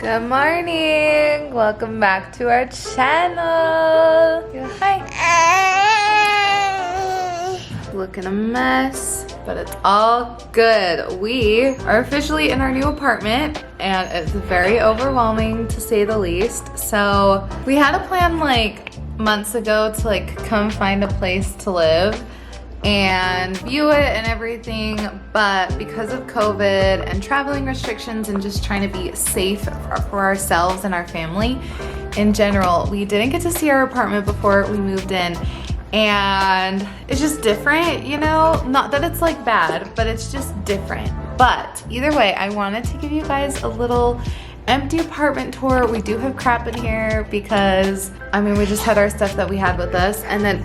Good morning! Welcome back to our channel. Hi. Looking a mess, but it's all good. We are officially in our new apartment and it's very overwhelming to say the least. So we had a plan like months ago to like come find a place to live and view it and everything, but because of COVID and traveling restrictions and just trying to be safe for ourselves and our family in general, we didn't get to see our apartment before we moved in. And it's just different, you know? Not that it's like bad, but it's just different. But either way, I wanted to give you guys a little empty apartment tour. We do have crap in here because, I mean, we just had our stuff that we had with us, and then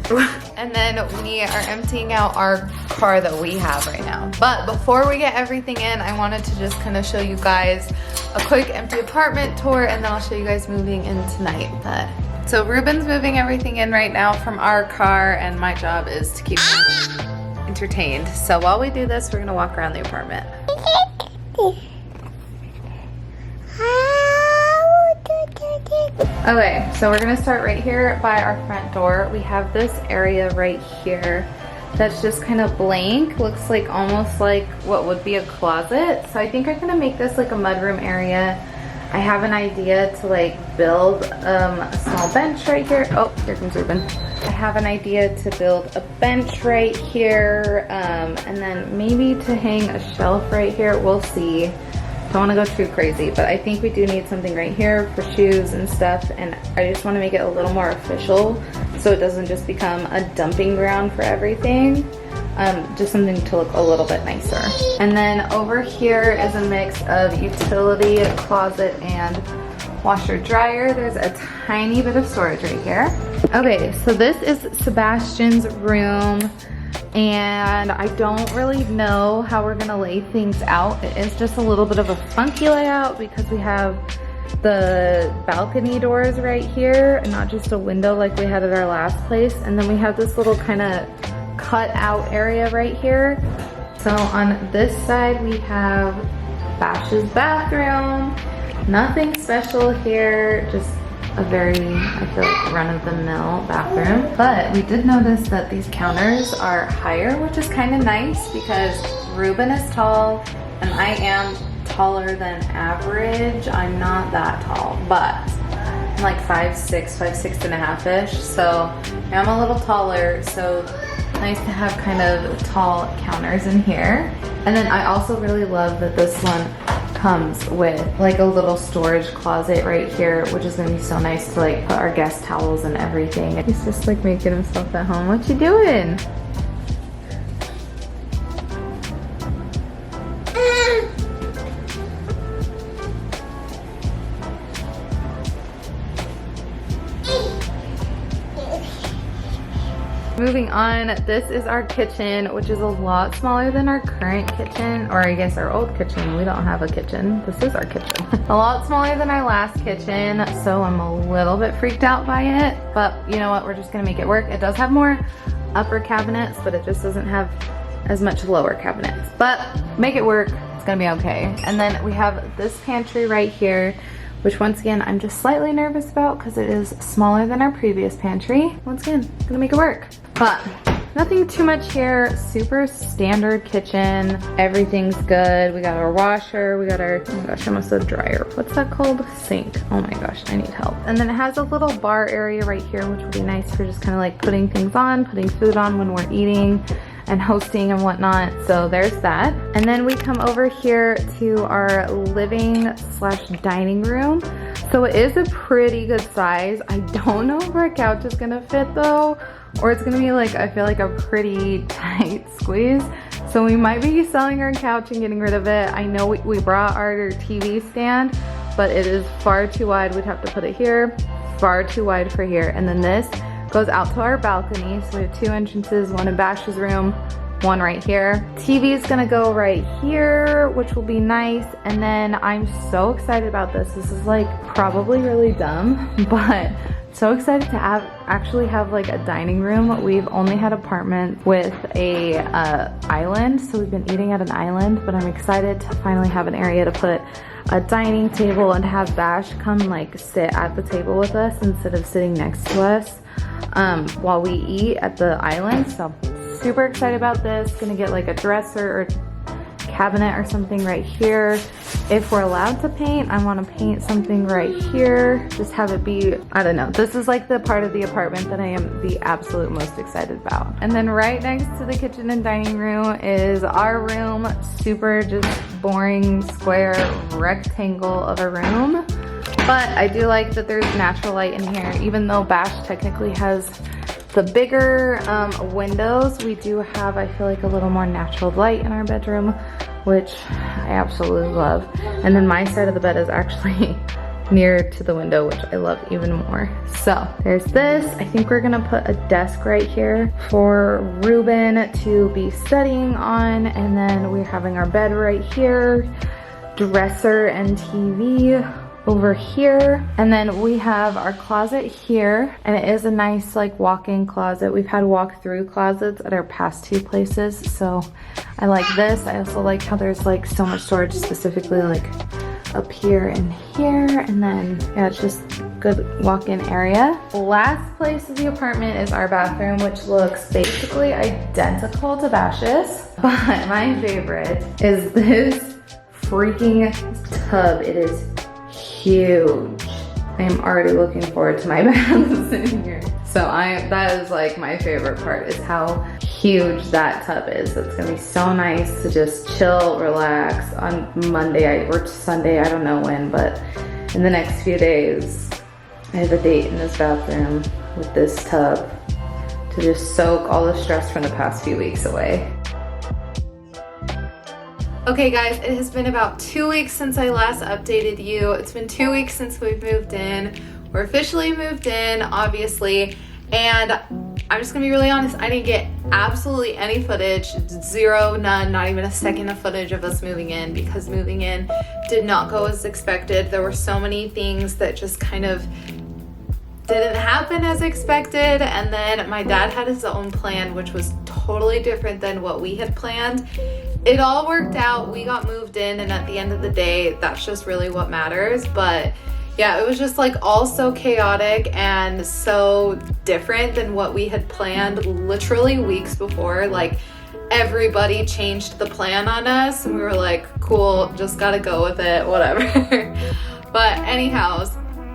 we are emptying out our car that we have right now. But before we get everything in, I wanted to just kind of show you guys a quick empty apartment tour, and then I'll show you guys moving in tonight. So Ruben's moving everything in right now from our car, and my job is to keep him entertained. So while we do this, we're gonna walk around the apartment. Okay, so we're gonna start right here by our front door. We have this area right here that's just kind of blank. Looks like almost like what would be a closet. So I think I'm gonna make this like a mudroom area. I have an idea to like build a small bench right here. Oh, here comes Ruben. I have an idea to build a bench right here, and then maybe to hang a shelf right here. We'll see. Don't want to go too crazy, but I think we do need something right here for shoes and stuff, and I just want to make it a little more official so it doesn't just become a dumping ground for everything. Just something to look a little bit nicer. And then over here is a mix of utility closet and washer dryer. There's a tiny bit of storage right here. Okay, so this is Sebastian's room, and I don't really know how we're gonna lay things out. It is just a little bit of a funky layout because we have the balcony doors right here and not just a window like we had at our last place. And then we have this little kind of cut out area right here. So on this side we have Bash's bathroom. Nothing special here, just a very, I feel like, run-of-the-mill bathroom. But we did notice that these counters are higher, which is kind of nice because Ruben is tall and I am taller than average. I'm not that tall, but I'm like 5'6" and a half-ish, so I'm a little taller, so nice to have kind of tall counters in here. And then I also really love that this one comes with like a little storage closet right here, which is gonna be so nice to like put our guest towels and everything. He's just like making himself at home. What you doing? Moving on, this is our kitchen, which is a lot smaller than our current kitchen, or I guess our old kitchen. We don't have a kitchen. This is our kitchen. A lot smaller than our last kitchen, so I'm a little bit freaked out by it, but you know what, we're just gonna make it work. It does have more upper cabinets, but it just doesn't have as much lower cabinets, but make it work. It's gonna be okay. And then we have this pantry right here, which once again, I'm just slightly nervous about because it is smaller than our previous pantry. Once again, gonna make it work. But nothing too much here, super standard kitchen. Everything's good. We got our washer, we got our, oh my gosh, I almost said dryer. What's that called? Sink. Oh my gosh, I need help. And then it has a little bar area right here, which will be nice for just kind of like putting things on, putting food on when we're eating and hosting and whatnot. So there's that. And then we come over here to our living slash dining room. So it is a pretty good size. I don't know if our couch is gonna fit though, or it's gonna be like, I feel like a pretty tight squeeze. So we might be selling our couch and getting rid of it. I know we brought our TV stand, but it is far too wide. We'd have to put it here, far too wide for here. And then this goes out to our balcony. So we have two entrances, one in Bash's room, one right here. TV is gonna go right here, which will be nice. And then I'm so excited about this. This is like probably really dumb, but So excited to actually have like a dining room. We've only had apartments with a island, so we've been eating at an island, but I'm excited to finally have an area to put a dining table and have Bash come like sit at the table with us instead of sitting next to us while we eat at the island. So super excited about this. Gonna get like a dresser or cabinet or something right here. If we're allowed to paint, I want to paint something right here. Just have it be, I don't know. This is like the part of the apartment that I am the absolute most excited about. And then right next to the kitchen and dining room is our room. Super just boring square rectangle of a room. But I do like that there's natural light in here. Even though Bash technically has the bigger windows, we do have, I feel like, a little more natural light in our bedroom, which I absolutely love. And then my side of the bed is actually near to the window, which I love even more. So there's this. I think we're gonna put a desk right here for Ruben to be studying on. And then we're having our bed right here, dresser and TV over here. And then we have our closet here, and it is a nice like walk-in closet. We've had walk-through closets at our past two places, so I like this. I also like how there's like so much storage, specifically like up here and here, and then yeah, it's just good walk-in area. Last place of the apartment is our bathroom, which looks basically identical to Bash's, but my favorite is this freaking tub. It is huge. I am already looking forward to my bath sitting here. So that is like my favorite part, is how huge that tub is. It's gonna be so nice to just chill, relax on Monday or Sunday, I don't know when, but in the next few days, I have a date in this bathroom with this tub to just soak all the stress from the past few weeks away. Okay guys, it has been about 2 weeks since I last updated you. It's been 2 weeks since we've moved in. We're officially moved in, obviously, and I'm just gonna be really honest, I didn't get absolutely any footage, zero, none, not even a second of footage of us moving in, because moving in did not go as expected. There were so many things that just kind of didn't happen as expected, and then my dad had his own plan, which was totally different than what we had planned. It all worked out, we got moved in, and at the end of the day, that's just really what matters. But yeah, it was just like all so chaotic and so different than what we had planned literally weeks before. Like everybody changed the plan on us, and we were like, cool, just gotta go with it, whatever. But anyhow,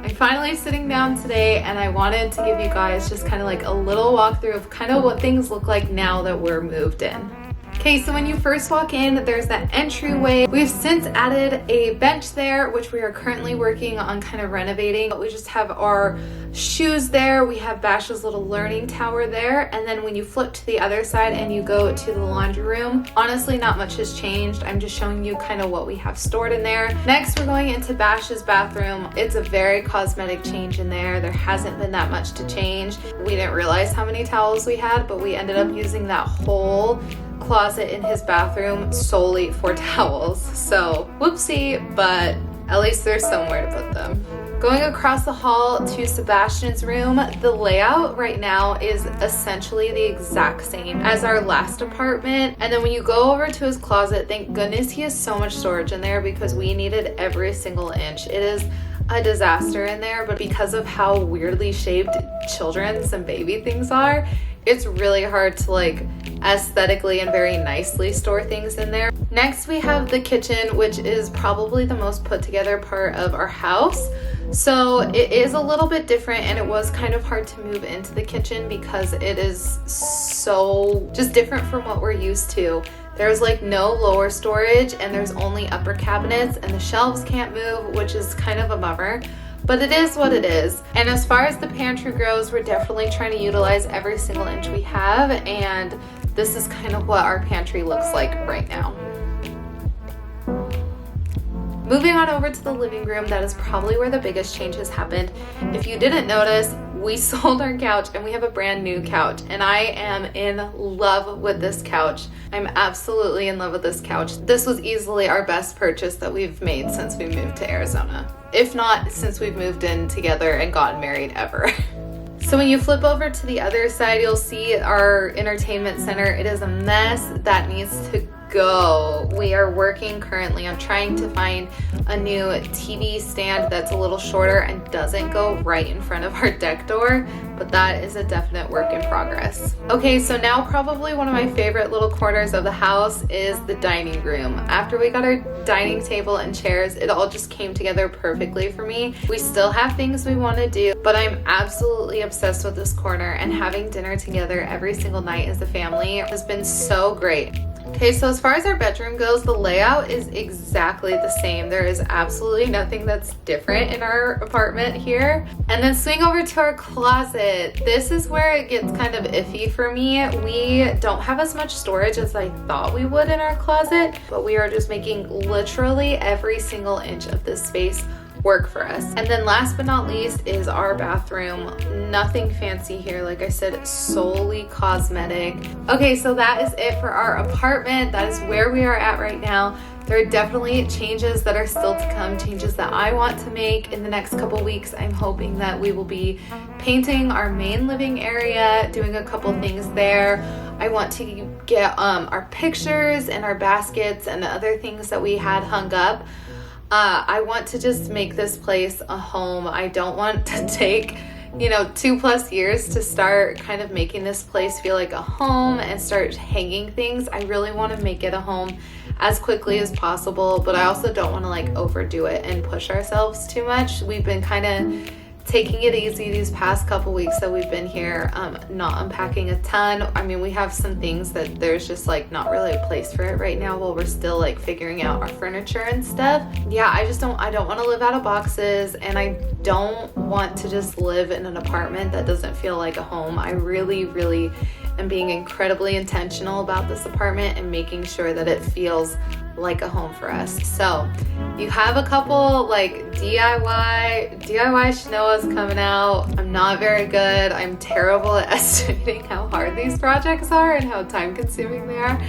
I'm finally sitting down today, and I wanted to give you guys just kind of like a little walkthrough of kind of what things look like now that we're moved in. Okay, so when you first walk in, there's that entryway. We've since added a bench there, which we are currently working on kind of renovating. But we just have our shoes there. We have Bash's little learning tower there. And then when you flip to the other side and you go to the laundry room, honestly, not much has changed. I'm just showing you kind of what we have stored in there. Next, we're going into Bash's bathroom. It's a very cosmetic change in there. There hasn't been that much to change. We didn't realize how many towels we had, but we ended up using that whole closet in his bathroom solely for towels. So whoopsie, but at least there's somewhere to put them. Going across the hall to Sebastian's room, the layout right now is essentially the exact same as our last apartment. And then when you go over to his closet, thank goodness he has so much storage in there, because we needed every single inch. It is a disaster in there, but because of how weirdly shaped children's and baby things are, it's really hard to like aesthetically and very nicely store things in there. Next, we have the kitchen, which is probably the most put together part of our house. So it is a little bit different, and it was kind of hard to move into the kitchen because it is so just different from what we're used to. There's like no lower storage, and there's only upper cabinets, and the shelves can't move, which is kind of a bummer. But it is what it is. And as far as the pantry goes, we're definitely trying to utilize every single inch we have, and this is kind of what our pantry looks like right now. Moving on over to the living room, that is probably where the biggest changes happened. If you didn't notice, we sold our couch and we have a brand new couch, and I am in love with this couch. I'm absolutely in love with this couch. This was easily our best purchase that we've made since we moved to Arizona. If not, since we've moved in together and gotten married ever. So when you flip over to the other side, you'll see our entertainment center. It is a mess that needs to go. We are working currently on trying to find a new TV stand that's a little shorter and doesn't go right in front of our deck door, but that is a definite work in progress. Okay, so now probably one of my favorite little corners of the house is the dining room. After we got our dining table and chairs, it all just came together perfectly for me. We still have things we want to do, but I'm absolutely obsessed with this corner, and having dinner together every single night as a family has been so great. Okay, so as far as our bedroom goes, the layout is exactly the same. There is absolutely nothing that's different in our apartment here. And then swing over to our closet. This is where it gets kind of iffy for me. We don't have as much storage as I thought we would in our closet, but we are just making literally every single inch of this space work for us. And then last but not least is our bathroom. Nothing fancy here, like I said, solely cosmetic. Okay, so that is it for our apartment. That is where we are at right now. There are definitely changes that are still to come, changes that I want to make in the next couple weeks. I'm hoping that we will be painting our main living area, doing a couple things there. I want to get our pictures and our baskets and the other things that we had hung up. I want to just make this place a home. I don't want to take, 2+ years to start kind of making this place feel like a home and start hanging things. I really want to make it a home as quickly as possible, but I also don't want to overdo it and push ourselves too much. We've been kind of taking it easy these past couple weeks that we've been here, not unpacking a ton. I mean, we have some things that there's just not really a place for it right now while we're still figuring out our furniture and stuff. Yeah, I don't want to live out of boxes, and I don't want to just live in an apartment that doesn't feel like a home. I really, really am being incredibly intentional about this apartment and making sure that it feels like a home for us. So you have a couple DIY Shanoas coming out. I'm not very good. I'm terrible at estimating how hard these projects are and how time consuming they are.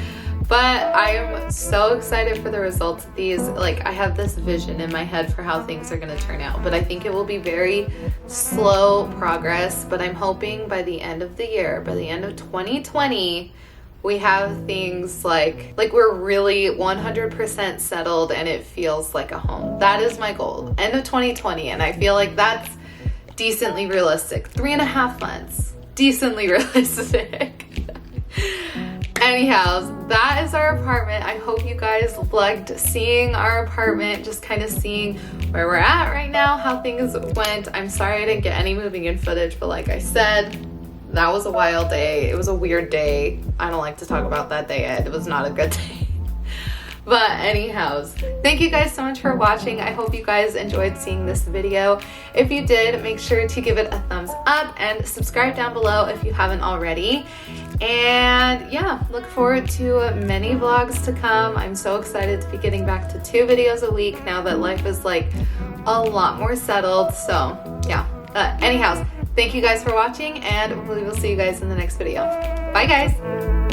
But I am so excited for the results of these. I have this vision in my head for how things are going to turn out, but I think it will be very slow progress. But I'm hoping by the end of the year, by the end of 2020, we have things like we're really 100% settled and it feels like a home. That is my goal, end of 2020, and I feel like that's decently realistic. 3.5 months, decently realistic. Anyhow, that is our apartment. I hope you guys liked seeing our apartment, just kind of seeing where we're at right now, how things went. I'm sorry I didn't get any moving in footage, but like I said, that was a wild day. It was a weird day. I don't like to talk about that day. It was not a good day. But anyhow, thank you guys so much for watching. I hope you guys enjoyed seeing this video. If you did, make sure to give it a thumbs up and subscribe down below if you haven't already. And yeah, look forward to many vlogs to come. I'm so excited to be getting back to 2 videos a week now that life is a lot more settled. So yeah, anyhow, thank you guys for watching, and we will see you guys in the next video. Bye guys.